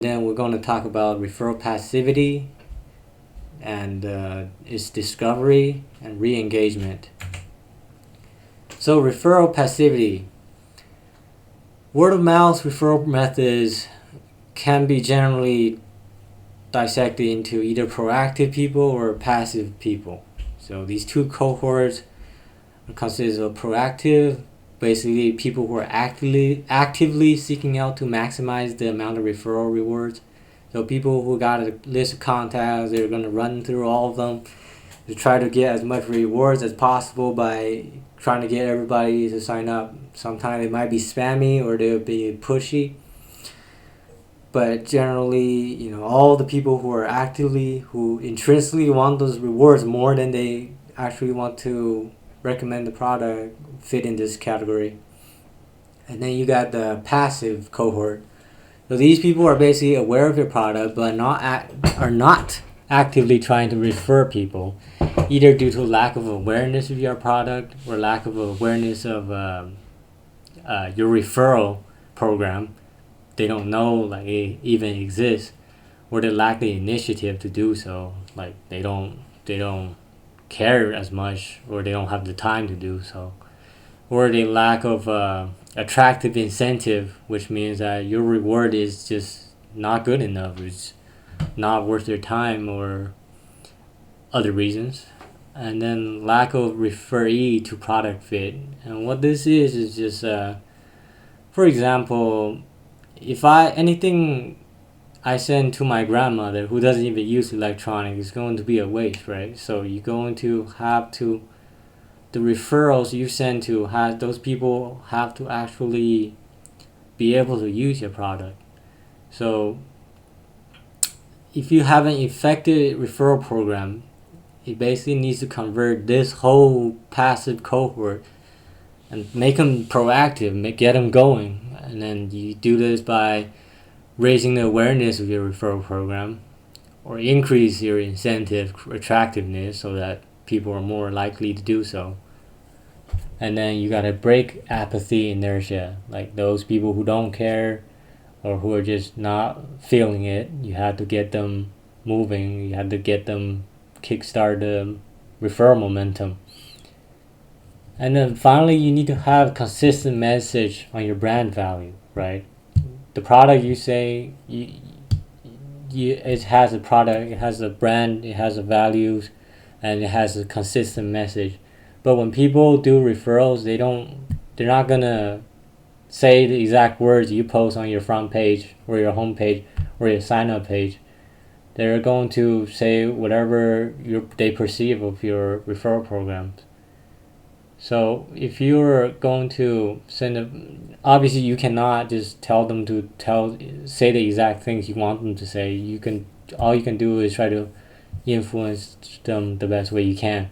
Then we're going to talk about referral passivity and its discovery and re-engagement. So referral passivity. Word of mouth referral methods can be generally dissected into either proactive people or passive people. So these two cohorts consist of proactive, basically people who are actively seeking out to maximize the amount of referral rewards. So people who got a list of contacts, they're going to run through all of them to try to get as much rewards as possible by trying to get everybody to sign up. Sometimes it might be spammy or they'll be pushy. But generally, all the people who intrinsically want those rewards more than they actually want to recommend the product fit in this category. And then you got the passive cohort. So these people are basically aware of your product but are not actively trying to refer people, either due to lack of awareness of your product or lack of awareness of your referral program. They don't know it even exists, or they lack the initiative to do so. They don't care as much, or they don't have the time to do so, or they lack of attractive incentive, which means that your reward is just not good enough. It's not worth their time or other reasons. And then lack of referee to product fit. And what this is just, for example, if anything I send to my grandmother who doesn't even use electronics, it's going to be a waste, right? So you're going to have to, the referrals you send to, those people have to actually be able to use your product. So if you have an effective referral program, it basically needs to convert this whole passive cohort and make them proactive, get them going. And then you do this by raising the awareness of your referral program, or increase your incentive attractiveness so that people are more likely to do so. And then you gotta break apathy inertia, like those people who don't care or who are just not feeling it. You have to get them moving. You have to get them kickstart the referral momentum. And then finally, you need to have consistent message on your brand value, right? The product you say it has a product, it has a brand, it has a values, and it has a consistent message. But when people do referrals, they're not gonna say the exact words you post on your front page or your home page or your sign up page. They're going to say whatever they perceive of your referral programs. So if you're going to obviously you cannot just tell them to say the exact things you want them to say. All you can do is try to influence them the best way you can.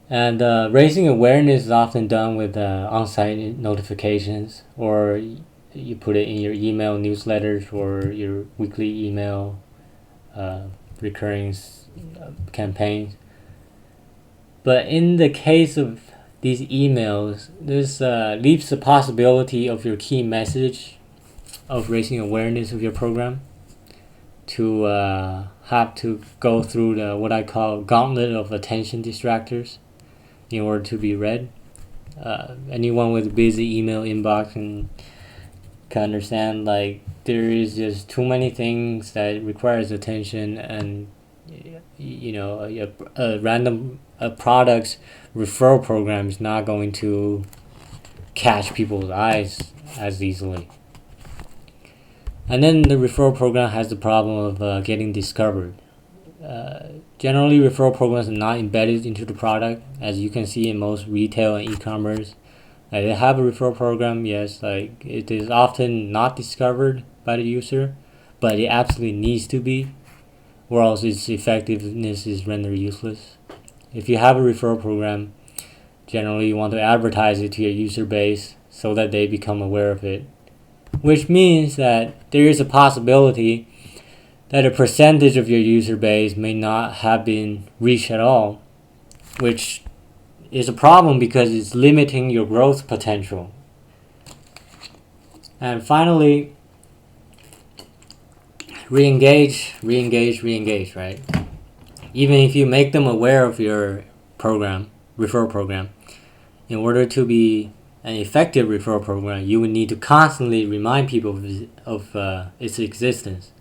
And raising awareness is often done with on-site notifications, or you put it in your email newsletters or your weekly email recurring campaigns. But in the case of these emails, this leaves the possibility of your key message of raising awareness of your program to have to go through what I call gauntlet of attention distractors in order to be read. Anyone with a busy email inbox can understand there is just too many things that requires attention, and a product's referral program is not going to catch people's eyes as easily. And then the referral program has the problem of getting discovered. Generally, referral programs are not embedded into the product, as you can see in most retail and e-commerce. They have a referral program, yes, it is often not discovered by the user, but it absolutely needs to be, or else its effectiveness is rendered useless. If you have a referral program, generally you want to advertise it to your user base so that they become aware of it, which means that there is a possibility that a percentage of your user base may not have been reached at all, which is a problem because it's limiting your growth potential. And finally, re-engage, right? Even if you make them aware of your program, referral program, in order to be an effective referral program, you would need to constantly remind people of its existence.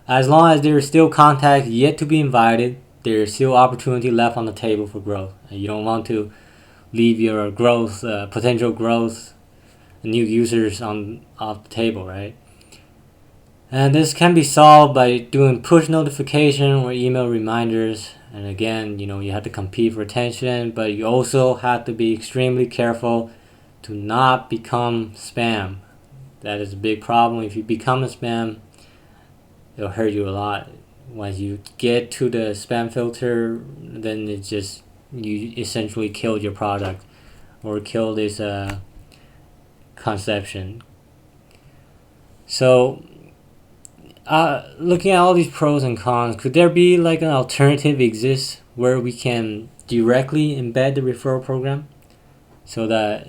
As long as there is still contact yet to be invited, there is still opportunity left on the table for growth. And you don't want to leave your growth, potential growth, new users off the table, right? And this can be solved by doing push notification or email reminders. And again, you have to compete for attention, but you also have to be extremely careful to not become spam. That is a big problem. If you become a spam, it'll hurt you a lot. Once you get to the spam filter, then it just, you essentially killed your product or killed this conception. So looking at all these pros and cons, could there be like an alternative exist where we can directly embed the referral program so that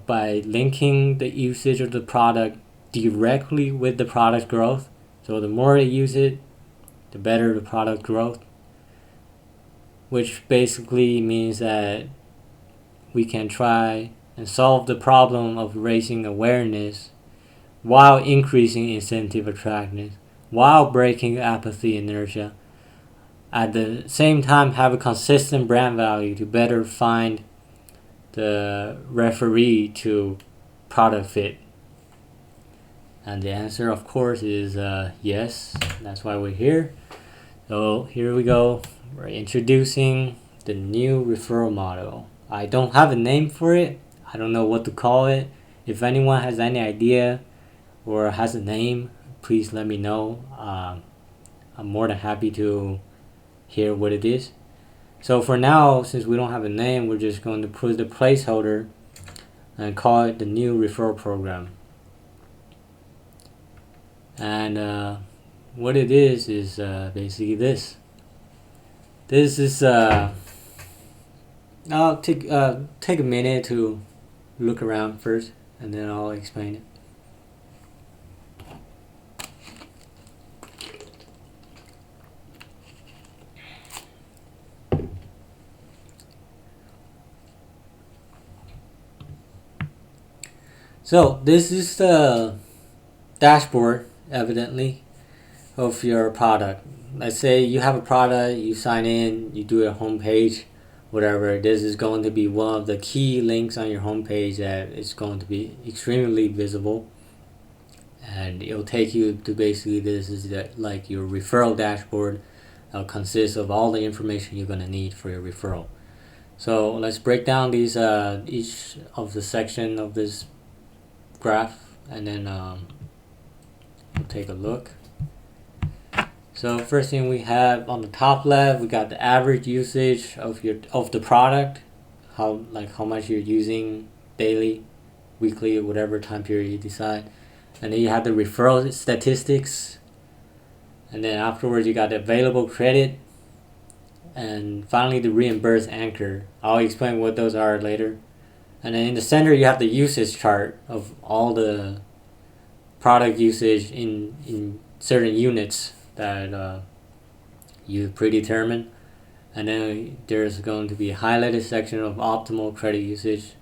by linking the usage of the product directly with the product growth, so the more they use it, the better the product growth, which basically means that we can try and solve the problem of raising awareness while increasing incentive attractiveness, while breaking apathy inertia. At the same time, have a consistent brand value to better find the referee to product fit. And the answer, of course, is yes. That's why we're here. So here we go. We're introducing the new referral model. I don't have a name for it. I don't know what to call it. If anyone has any idea or has a name, please let me know. I'm more than happy to hear what it is. So for now, since we don't have a name, we're just going to put the placeholder and call it the new referral program. And what it is basically this. This is I'll take a minute to look around first, and then I'll explain it. So this is the dashboard, evidently, of your product. Let's say you have a product, you sign in, you do a homepage, whatever. This is going to be one of the key links on your homepage that is going to be extremely visible, and it'll take you to basically, this is like your referral dashboard. Consists of all the information you're going to need for your referral. So let's break down these each of the section of this graph, and then we'll take a look. So first thing we have on the top left, we got the average usage of the product, how much you're using daily, weekly, or whatever time period you decide. And then you have the referral statistics, and then afterwards you got the available credit, and finally the reimbursed anchor. I'll explain what those are later. And then in the center you have the usage chart of all the product usage in certain units that you predetermine. And then there's going to be a highlighted section of optimal credit usage.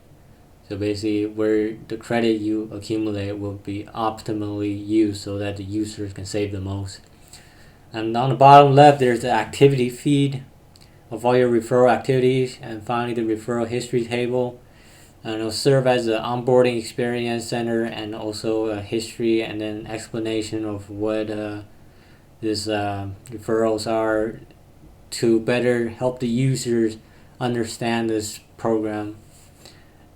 So basically where the credit you accumulate will be optimally used so that the users can save the most. And on the bottom left there's the activity feed of all your referral activities, and finally the referral history table. And it'll serve as an onboarding experience center, and also a history and then explanation of what these referrals are, to better help the users understand this program,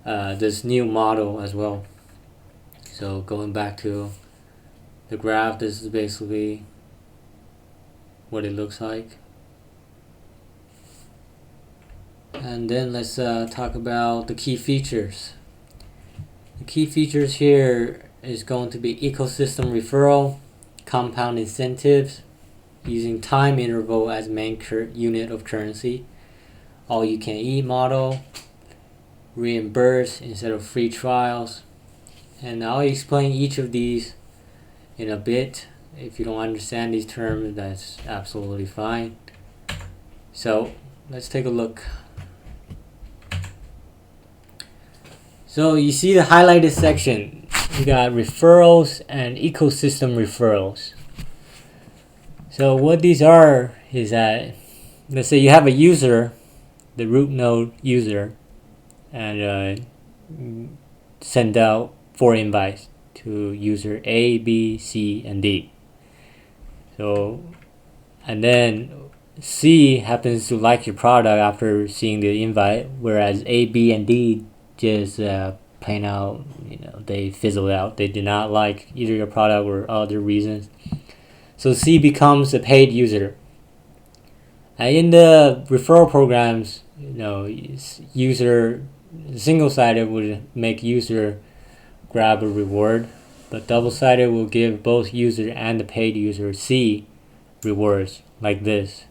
this new model as well. So going back to the graph, this is basically what it looks like. And then let's talk about the key features. The key features here is going to be ecosystem referral, compound incentives, using time interval as main unit of currency, all you can eat model, reimburse instead of free trials, and I'll explain each of these in a bit. If you don't understand these terms, that's absolutely fine. So let's take a look. So you see the highlighted section. You got referrals and ecosystem referrals. So what these are is that, let's say you have a user, the root node user, and send out 4 invites to user A, B, C, and D. So, and then C happens to like your product after seeing the invite, whereas A, B, and D just plain out, they fizzled out. They did not like either your product or other reasons. So C becomes a paid user. And in the referral programs, user single-sided would make user grab a reward, but double-sided will give both user and the paid user C rewards like this.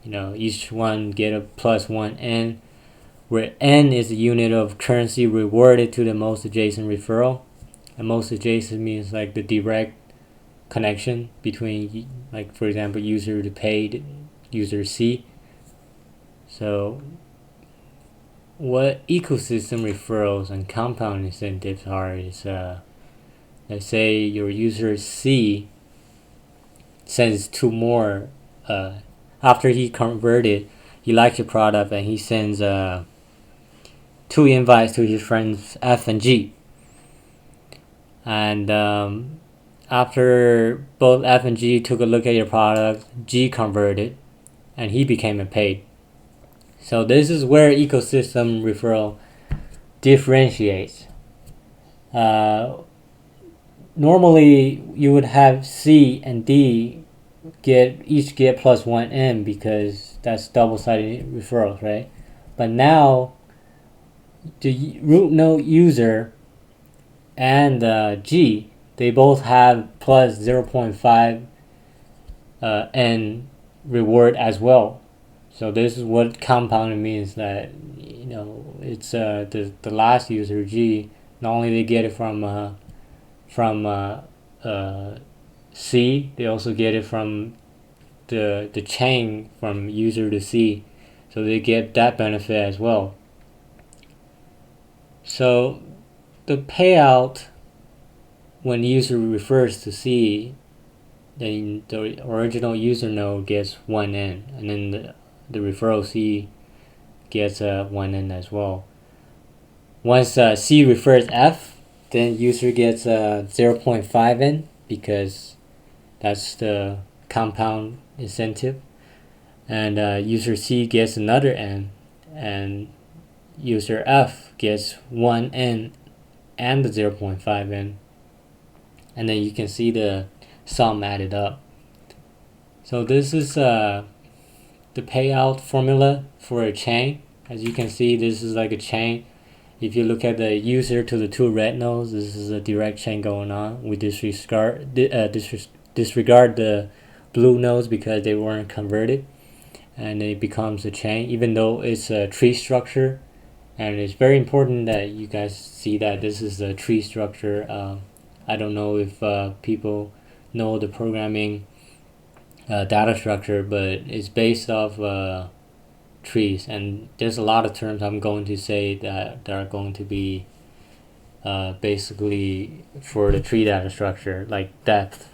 Each one get a +1 N, where N is the unit of currency rewarded to the most adjacent referral. And most adjacent means like the direct connection between, like, for example, user to paid user C. So what ecosystem referrals and compound incentives are is, let's say your user C sends 2 more, after he converted, he likes your product, and he sends 2 invites to his friends F and G. And after both F and G took a look at your product, G converted, and he became a paid. So this is where ecosystem referral differentiates. Normally, you would have C and D each get +1 N because that's double-sided referrals, right? But now, the root node user and G, they both have +0.5 N reward as well. So this is what compounding means, that it's the last user G, not only they get it from C, they also get it from the chain from user to C, so they get that benefit as well. So the payout when user refers to C, then the original user node gets 1 N, and then the referral C gets 1 N as well. Once C refers F, then user gets 0.5 N because that's the compound incentive, and user C gets another N, and user F gets 1 N and the 0.5 N, and then you can see the sum added up. So this is the payout formula for a chain. As you can see, this is like a chain. If you look at the user to the 2 red nodes, this is a direct chain going on. We disregard the blue nodes because they weren't converted, and it becomes a chain, even though it's a tree structure. And it's very important that you guys see that this is a tree structure. I don't know if people know the programming data structure, but it's based off trees, and there's a lot of terms I'm going to say that are going to be basically for the tree data structure, like depth.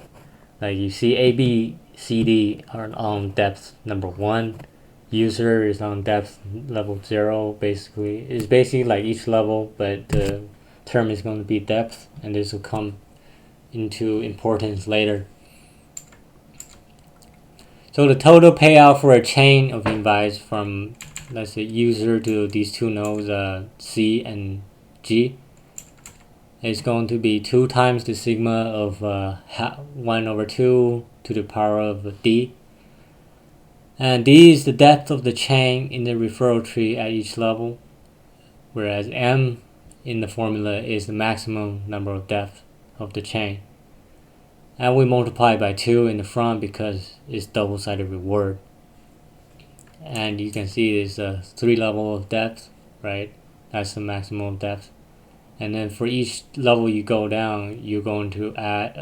Like you see A, B, C, D are on depth number 1. User is on depth level 0. Basically, it's basically like each level, but the term is going to be depth, and this will come into importance later. So the total payout for a chain of invites from, let's say, user to these 2 nodes, C and G, is going to be 2 times the sigma of 1/2 to the power of D. And D is the depth of the chain in the referral tree at each level, whereas M in the formula is the maximum number of depth of the chain. And we multiply by 2 in the front because it's double-sided reward. And you can see it's a 3 level of depth, right? That's the maximum depth. And then for each level you go down, you're going to add